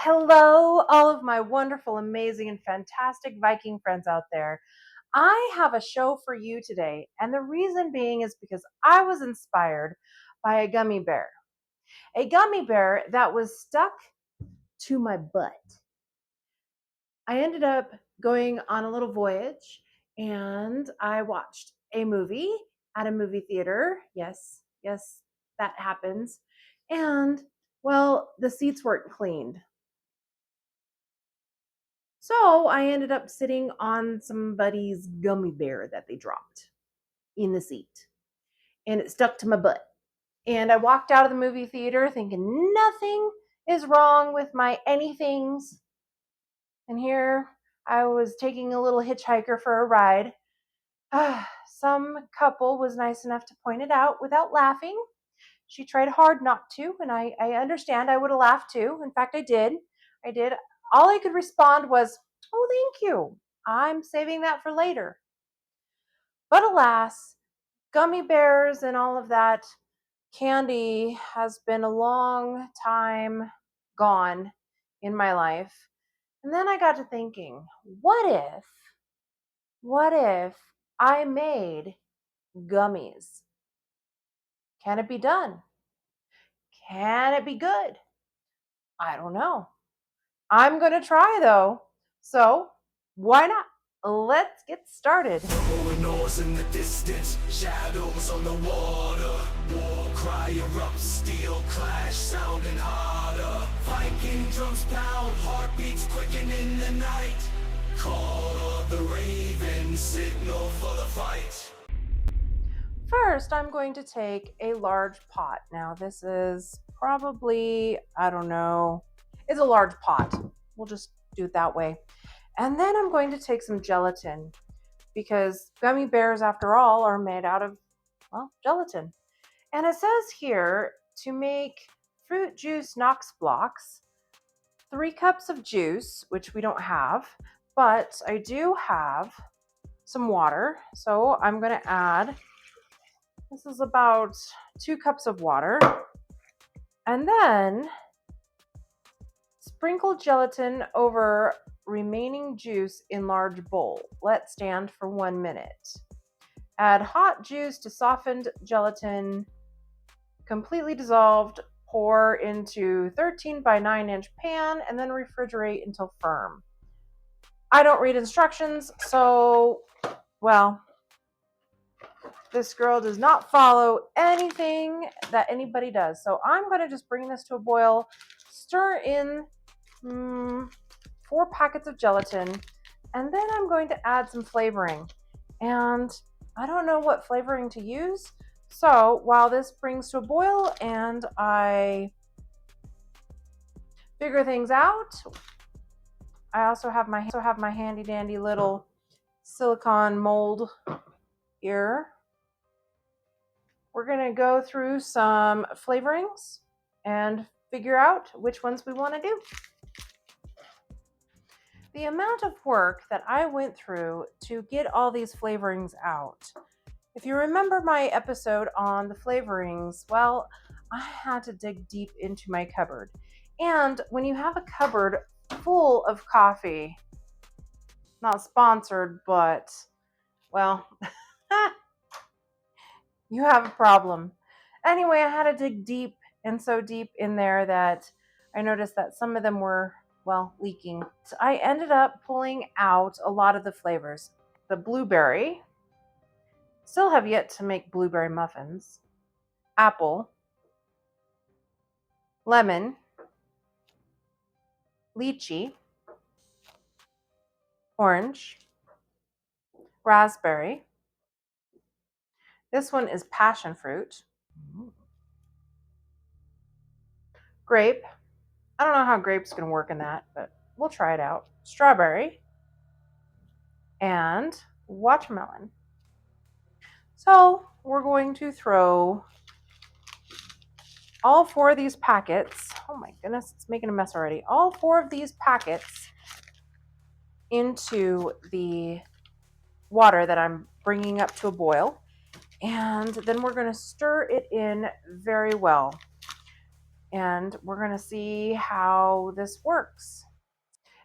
Hello, all of my wonderful, amazing, and fantastic Viking friends out there. I have a show for you today, and the reason being is because I was inspired by a gummy bear. A gummy bear that was stuck to my butt. I ended up going on a little voyage and I watched a movie at a movie theater. Yes, yes, that happens. And, well, the seats weren't cleaned. So I ended up sitting on somebody's gummy bear that they dropped in the seat, and it stuck to my butt. And I walked out of the movie theater thinking nothing is wrong with my anythings. And here I was taking a little hitchhiker for a ride. Some couple was nice enough to point it out without laughing. She tried hard not to, and I understand I would have laughed too. In fact, I did. I did. All I could respond was, "Oh, thank you. I'm saving that for later." But alas, gummy bears and all of that candy has been a long time gone in my life. And then I got to thinking, what if I made gummies? Can it be done? Can it be good? I don't know. I'm going to try though. So, why not? Let's get started. Noise in the distance, shadows on the water. War cry erupts, steel clash sounding harder. Viking drums pound, heartbeats quicken in the night. Call of the raven, signal for the fight. First, I'm going to take a large pot. Now, this is probably, I don't know, it's a large pot. We'll just do it that way. And then I'm going to take some gelatin because gummy bears, after all, are made out of, well, gelatin. And it says here to make fruit juice Knox blocks, 3 cups of juice, which we don't have, but I do have some water. So I'm going to add, this is about 2 cups of water, and then sprinkle gelatin over remaining juice in large bowl. Let stand for 1 minute. Add hot juice to softened gelatin, completely dissolved. Pour into 13 by 9 inch pan and then refrigerate until firm. I don't read instructions, so, well, this girl does not follow anything that anybody does. So I'm going to just bring this to a boil, stir in 4 packets of gelatin, and then I'm going to add some flavoring. And I don't know what flavoring to use. So while this brings to a boil and I figure things out, I also have my handy dandy little silicone mold here. We're going to go through some flavorings and figure out which ones we want to do. The amount of work that I went through to get all these flavorings out. If you remember my episode on the flavorings, well, I had to dig deep into my cupboard. And when you have a cupboard full of coffee, not sponsored, but, well, you have a problem. Anyway, I had to dig deep and so deep in there that I noticed that some of them were, well, leaking. So I ended up pulling out a lot of the flavors. The blueberry, still have yet to make blueberry muffins. Apple, lemon, lychee, orange, raspberry. This one is passion fruit. Grape. I don't know how grape's going to work in that, but we'll try it out. Strawberry and watermelon. So we're going to throw all 4 of these packets. Oh my goodness, it's making a mess already. All 4 of these packets into the water that I'm bringing up to a boil. And then we're going to stir it in very well. and we're going to see how this works.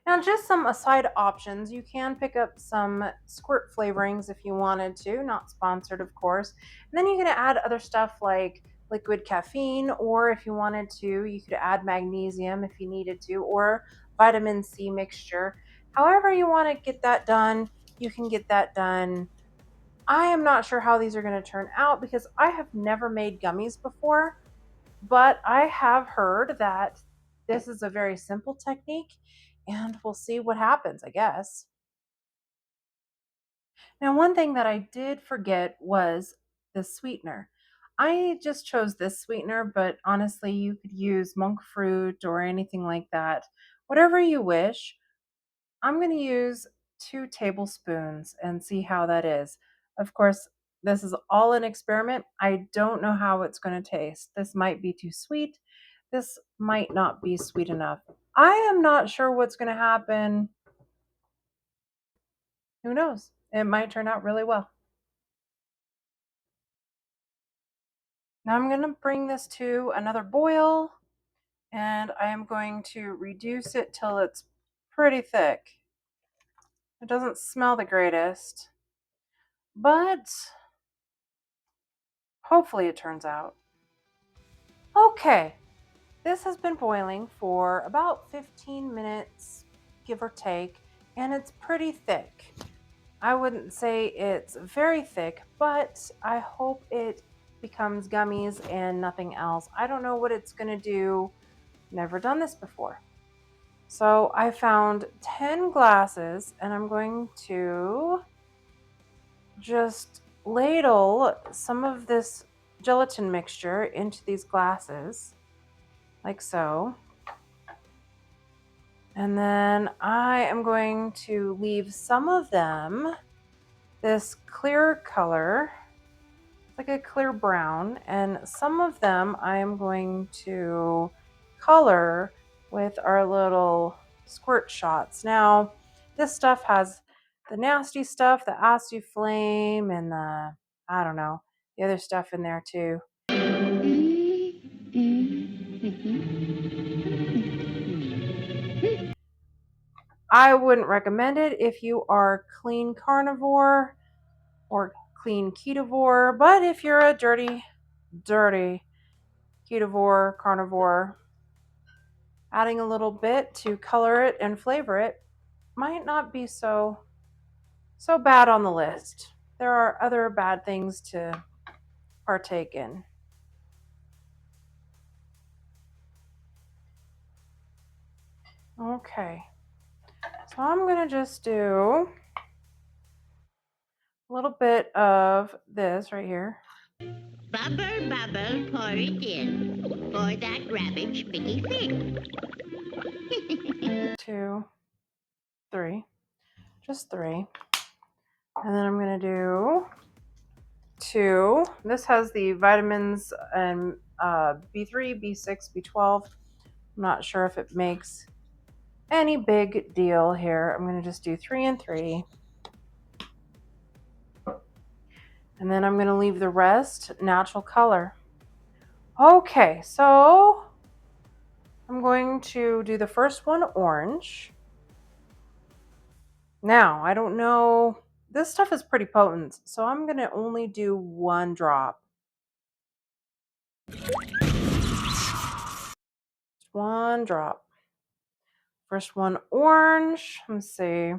Now, just some aside options. You can pick up some squirt flavorings if you wanted to, not sponsored, of course. And then you can add other stuff like liquid caffeine, or if you wanted to, you could add magnesium if you needed to, or vitamin C mixture. However, you want to get that done, you can get that done. I am not sure how these are going to turn out because I have never made gummies before, but I have heard that this is a very simple technique and we'll see what happens, I guess. Now, one thing that I did forget was the sweetener. I just chose this sweetener, but honestly, you could use monk fruit or anything like that, whatever you wish. I'm going to use 2 tablespoons and see how that is. Of course, this is all an experiment. I don't know how it's going to taste. This might be too sweet. This might not be sweet enough. I am not sure what's going to happen. Who knows? It might turn out really well. Now I'm going to bring this to another boil and I am going to reduce it till it's pretty thick. It doesn't smell the greatest, but hopefully it turns out. Okay, this has been boiling for about 15 minutes, give or take, and it's pretty thick. I wouldn't say it's very thick, but I hope it becomes gummies and nothing else. I don't know what it's going to do. Never done this before. So I found 10 glasses and I'm going to just ladle some of this gelatin mixture into these glasses, like so. And then I am going to leave some of them this clear color, like a clear brown, and some of them I am going to color with our little squirt shots. Now, this stuff has the nasty stuff, the acid flame, and the, I don't know, the other stuff in there too. I wouldn't recommend it if you are clean carnivore or clean ketovore, but if you're a dirty ketovore, carnivore, adding a little bit to color it and flavor it might not be so bad on the list. There are other bad things to partake in. Okay, so I'm gonna just do a little bit of this right here. Bubble, bubble, pour it in. For that rabbit sticky thing. 2, 3, just 3. And then I'm gonna do 2. This has the vitamins and B3, B6, B12. I'm not sure if it makes any big deal here. I'm gonna just do 3 and 3. And then I'm gonna leave the rest natural color. Okay, so I'm going to do the first one orange. Now, I don't know, this stuff is pretty potent, so I'm gonna only do 1 drop. 1 drop. First one orange. Let's see.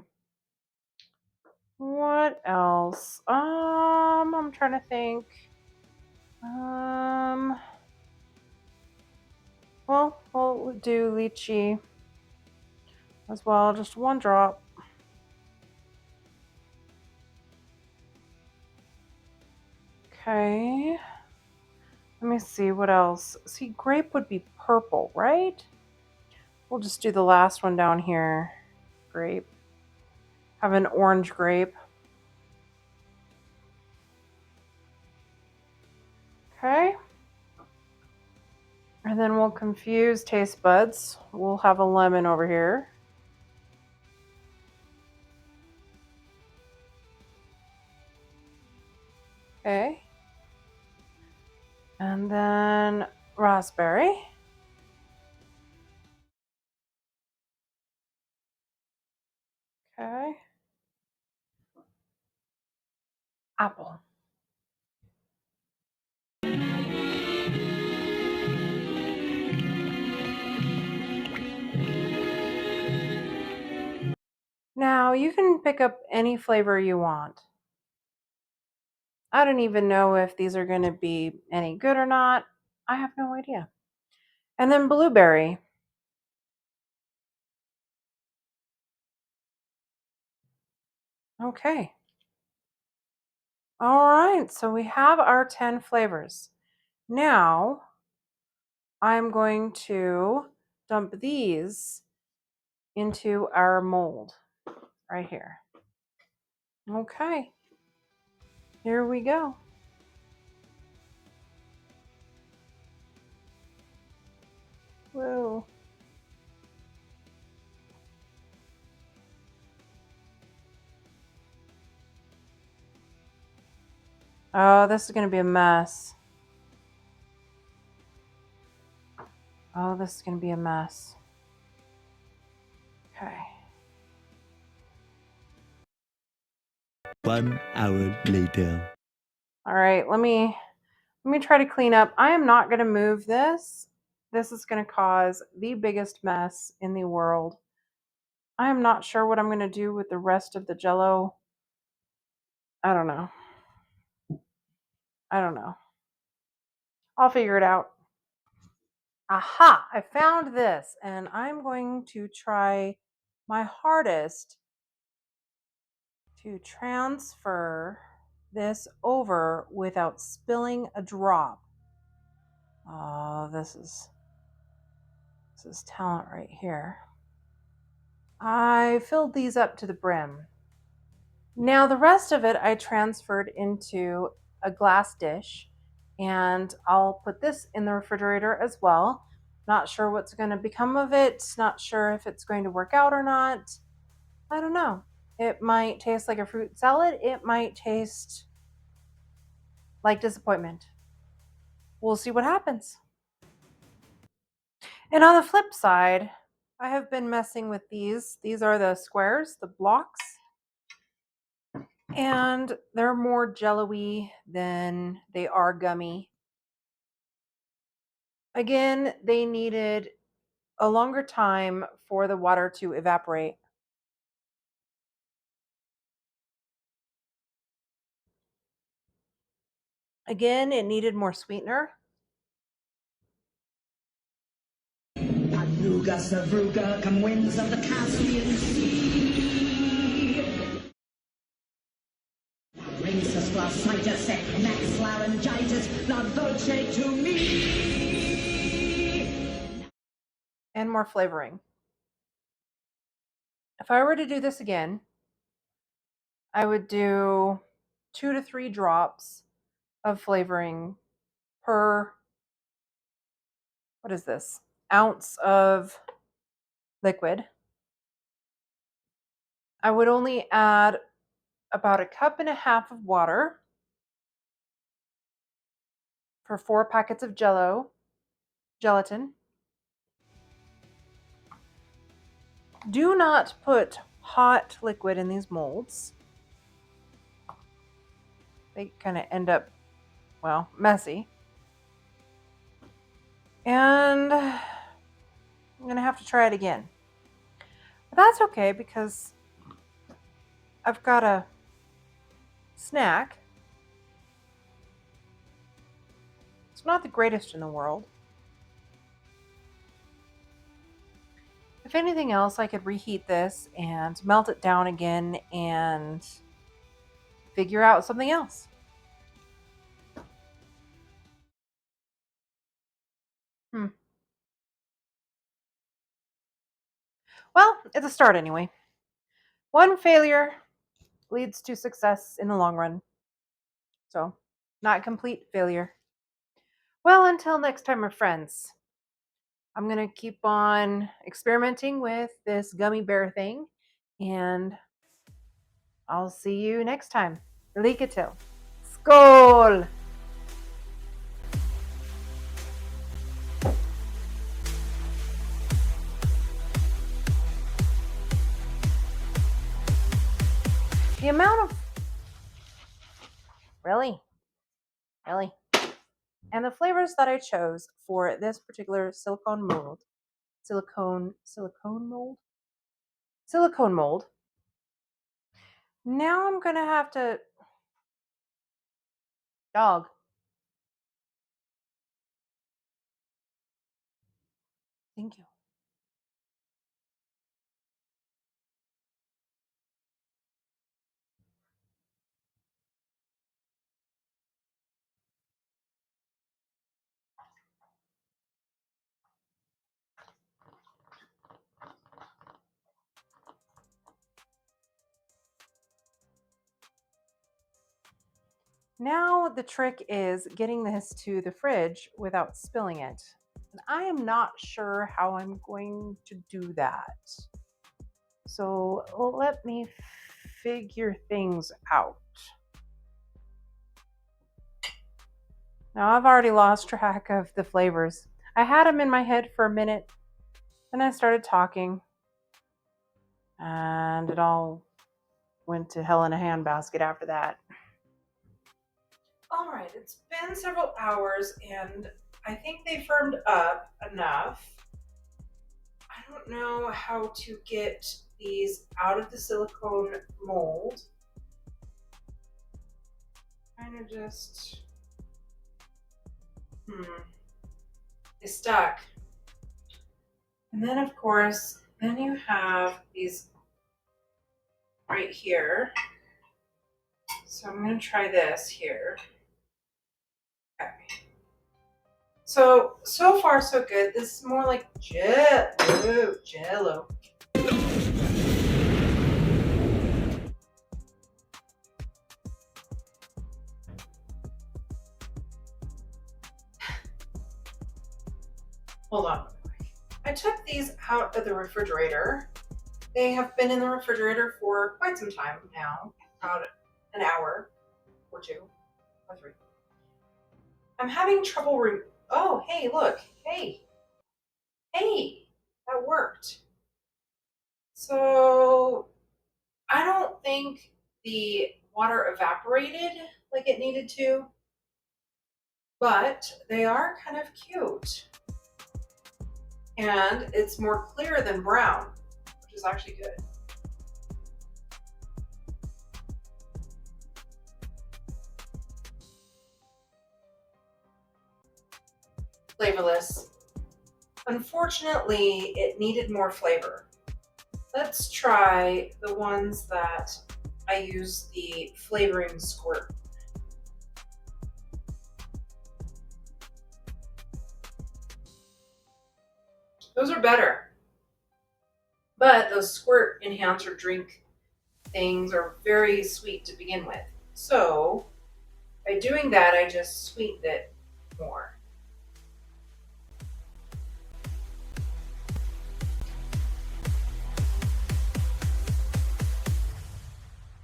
What else? I'm trying to think. Well, we'll do lychee as well, just 1 drop. Okay. Let me see what else. See, grape would be purple, right? We'll just do the last one down here. Grape. Have an orange grape. Okay. And then we'll confuse taste buds. We'll have a lemon over here. Okay. And then raspberry. Okay. Apple. Now you can pick up any flavor you want. I don't even know if these are going to be any good or not. I have no idea. And then blueberry. Okay. All right, so we have our 10 flavors. Now I'm going to dump these into our mold right here. Okay, here we go. Whoa. Oh, this is going to be a mess. Oh, this is going to be a mess. Okay. 1 hour later. All right, let me try to clean up. I am not going to move this. This is going to cause the biggest mess in the world. I am not sure what I'm going to do with the rest of the Jell-O. I don't know. I'll figure it out. Aha! I found this, and I'm going to try my hardest to transfer this over without spilling a drop. Oh, this is talent right here. I filled these up to the brim. Now the rest of it I transferred into a glass dish, and I'll put this in the refrigerator as well. Not sure what's going to become of it. Not sure if it's going to work out or not. I don't know. It might taste like a fruit salad. It might taste like disappointment. We'll see what happens. And on the flip side, I have been messing with these. These are the squares, the blocks. And they're more jello-y than they are gummy. Again, they needed a longer time for the water to evaporate. Again, it needed more sweetener. Aruga, Savruga, come winds of the Caspian Sea. Rhesus, glossitis, equinax, laryngitis, la voce to me. And more flavoring. If I were to do this again, I would do 2 to 3 drops of flavoring per, what is this, ounce of liquid. I would only add about 1.5 cups of water for 4 packets of gelatin. Do not put hot liquid in these molds. They kind of end up, well, messy. And I'm going to have to try it again. But that's okay because I've got a snack. It's not the greatest in the world. If anything else, I could reheat this and melt it down again and figure out something else. Well, it's a start anyway. One failure leads to success in the long run. So, not complete failure. Well, until next time, my friends, I'm going to keep on experimenting with this gummy bear thing, and I'll see you next time. Lycka till. Skål! The amount of really, and the flavors that I chose for this particular silicone mold, silicone mold. Now I'm gonna have to dog. Thank you. Now the trick is getting this to the fridge without spilling it. And I am not sure how I'm going to do that. So let me figure things out. Now I've already lost track of the flavors. I had them in my head for a minute, then I started talking, and it all went to hell in a handbasket after that. All right, it's been several hours and I think they firmed up enough. I don't know how to get these out of the silicone mold. Kind of just, they stuck. And then of course, then you have these right here. So I'm gonna try this here. Okay. So far so good. This is more like jello. Hold on. I took these out of the refrigerator. They have been in the refrigerator for quite some time now, about an hour or 2 or 3. I'm having trouble oh, hey, look. Hey, that worked. So I don't think the water evaporated like it needed to, but they are kind of cute. And it's more clear than brown, which is actually good. Flavorless. Unfortunately, it needed more flavor. Let's try the ones that I use the flavoring squirt. Those are better. But those squirt enhancer drink things are very sweet to begin with. So by doing that, I just sweetened it more.